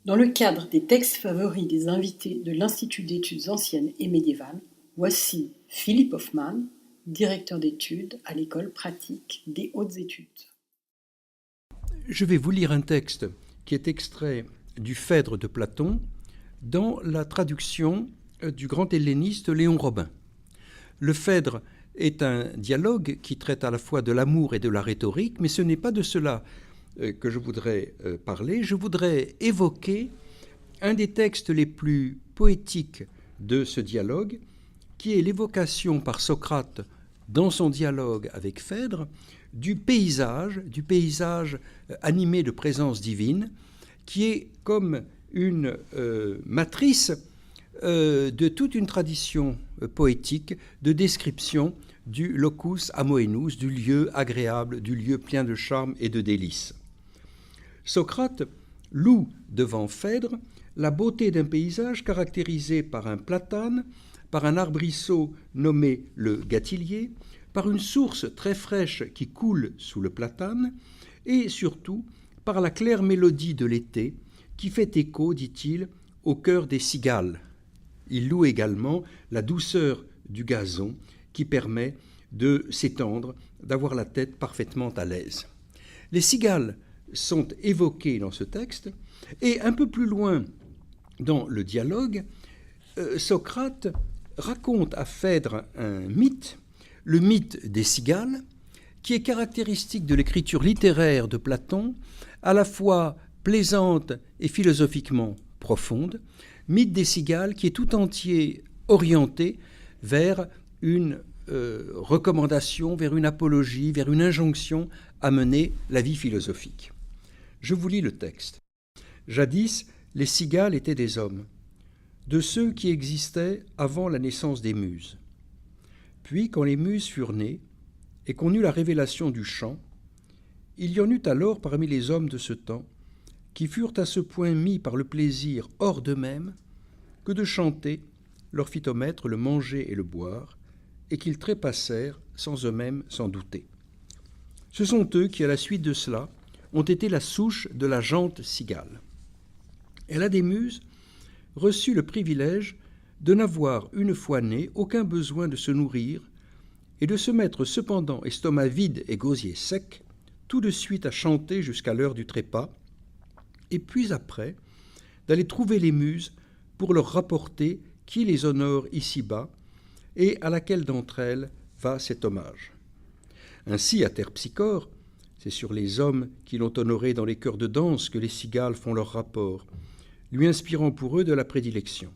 Dans le cadre des textes favoris des invités de l'Institut d'études anciennes et médiévales, voici Philippe Hoffmann, directeur d'études à l'École pratique des hautes études. Je vais vous lire un texte qui est extrait du Phèdre de Platon dans la traduction du grand helléniste Léon Robin. Le Phèdre est un dialogue qui traite à la fois de l'amour et de la rhétorique, mais ce n'est pas de cela que je voudrais parler. Je voudrais évoquer un des textes les plus poétiques de ce dialogue, qui est l'évocation par Socrate, dans son dialogue avec Phèdre, du paysage animé de présence divine, qui est comme une matrice de toute une tradition poétique de description du locus amoenus, du lieu agréable, du lieu plein de charme et de délices. Socrate loue devant Phèdre la beauté d'un paysage caractérisé par un platane, par un arbrisseau nommé le gâtillier, par une source très fraîche qui coule sous le platane, et surtout par la claire mélodie de l'été qui fait écho, dit-il, au cœur des cigales. Il loue également la douceur du gazon qui permet de s'étendre, d'avoir la tête parfaitement à l'aise. Les cigales sont évoquées dans ce texte, et un peu plus loin dans le dialogue, Socrate raconte à Phèdre un mythe, le mythe des cigales, qui est caractéristique de l'écriture littéraire de Platon, à la fois plaisante et philosophiquement profonde, mythe des cigales qui est tout entier orienté vers une recommandation, vers une apologie, vers une injonction à mener la vie philosophique. Je vous lis le texte. Jadis, les cigales étaient des hommes, de ceux qui existaient avant la naissance des muses. Puis, quand les muses furent nées, et qu'on eut la révélation du chant, il y en eut alors parmi les hommes de ce temps qui furent à ce point mis par le plaisir hors d'eux-mêmes que de chanter leur fit au maître le manger et le boire, et qu'ils trépassèrent sans eux-mêmes s'en douter. Ce sont eux qui, à la suite de cela, ont été la souche de la jante cigale. Elle a des muses reçu le privilège de n'avoir, une fois née, aucun besoin de se nourrir et de se mettre cependant, estomac vide et gosier sec, tout de suite à chanter jusqu'à l'heure du trépas, et puis après, d'aller trouver les muses pour leur rapporter qui les honore ici-bas et à laquelle d'entre elles va cet hommage. Ainsi, à Terpsichore, c'est sur les hommes qui l'ont honoré dans les chœurs de danse que les cigales font leur rapport, lui inspirant pour eux de la prédilection.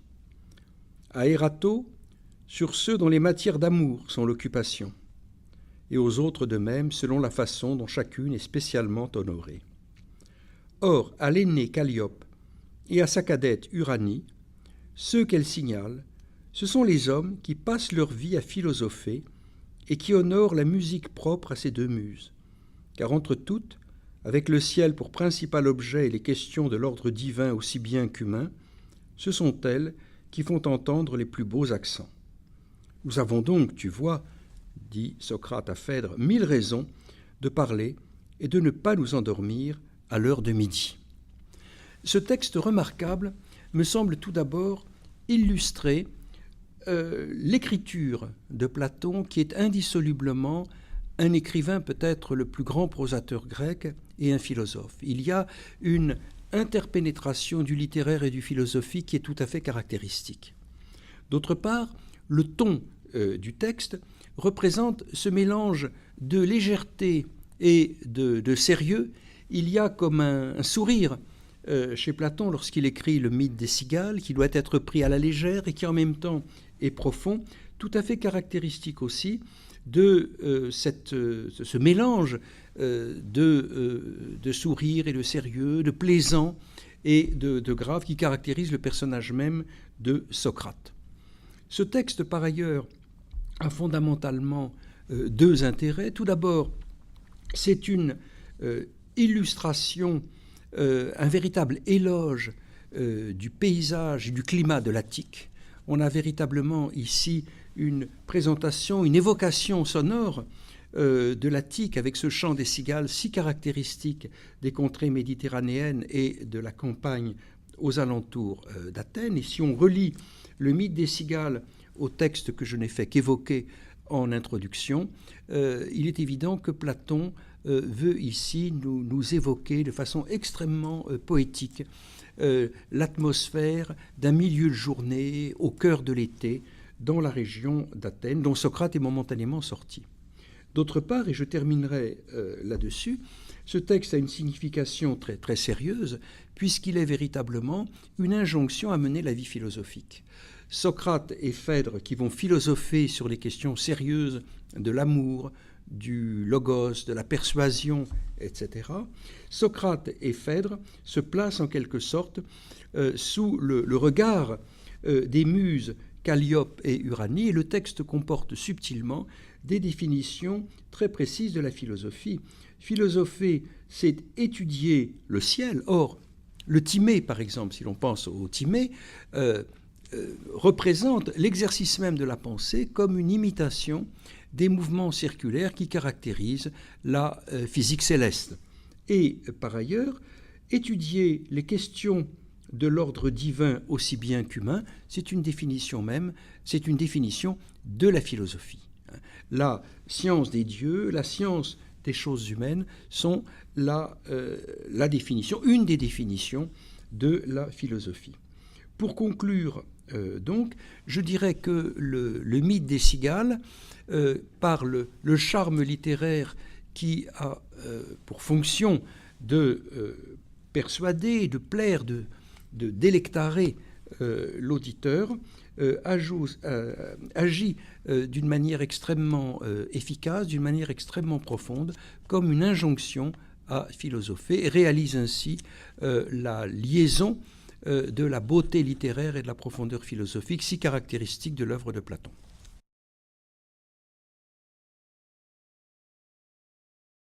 À Érato, sur ceux dont les matières d'amour sont l'occupation, et aux autres de même selon la façon dont chacune est spécialement honorée. Or, à l'aînée Calliope et à sa cadette Uranie, ceux qu'elle signale, ce sont les hommes qui passent leur vie à philosopher et qui honorent la musique propre à ces deux muses, car entre toutes, avec le ciel pour principal objet et les questions de l'ordre divin aussi bien qu'humain, ce sont elles qui font entendre les plus beaux accents. Nous avons donc, tu vois, dit Socrate à Phèdre, 1000 raisons de parler et de ne pas nous endormir à l'heure de midi. Ce texte remarquable me semble tout d'abord illustrer l'écriture de Platon, qui est indissolublement un écrivain peut-être le plus grand prosateur grec et un philosophe. Il y a une interpénétration du littéraire et du philosophique qui est tout à fait caractéristique. D'autre part, le ton du texte représente ce mélange de légèreté et de sérieux. Il y a comme un sourire chez Platon lorsqu'il écrit le mythe des cigales, qui doit être pris à la légère et qui en même temps est profond, tout à fait caractéristique aussi de ce mélange de sourire et de sérieux, de plaisant et de grave qui caractérise le personnage même de Socrate. Ce texte, par ailleurs, a fondamentalement deux intérêts. Tout d'abord, c'est une illustration, un véritable éloge du paysage et du climat de l'Attique. On a véritablement ici une présentation, une évocation sonore de l'Attique avec ce chant des cigales si caractéristique des contrées méditerranéennes et de la campagne aux alentours d'Athènes. Et si on relie le mythe des cigales au texte que je n'ai fait qu'évoquer en introduction, il est évident que Platon veut ici nous évoquer de façon extrêmement poétique l'atmosphère d'un milieu de journée au cœur de l'été dans la région d'Athènes, dont Socrate est momentanément sorti. D'autre part, et je terminerai là-dessus, ce texte a une signification très, très sérieuse, puisqu'il est véritablement une injonction à mener la vie philosophique. Socrate et Phèdre, qui vont philosopher sur les questions sérieuses de l'amour, du logos, de la persuasion, etc. Socrate et Phèdre se placent en quelque sorte sous le regard des muses Calliope et Uranie, et le texte comporte subtilement des définitions très précises de la philosophie. Philosopher, c'est étudier le ciel. Or, le Timée, par exemple, si l'on pense au Timée, représente l'exercice même de la pensée comme une imitation des mouvements circulaires qui caractérisent la physique céleste. Et par ailleurs, étudier les questions de l'ordre divin aussi bien qu'humain, c'est une définition même, c'est une définition de la philosophie. La science des dieux, la science des choses humaines sont la définition, une des définitions de la philosophie. Pour conclure, donc, je dirais que le mythe des cigales, par le charme littéraire qui a pour fonction de persuader, de plaire, de délectarer l'auditeur, agit d'une manière extrêmement efficace, d'une manière extrêmement profonde, comme une injonction à philosopher, et réalise ainsi la liaison de la beauté littéraire et de la profondeur philosophique si caractéristique de l'œuvre de Platon.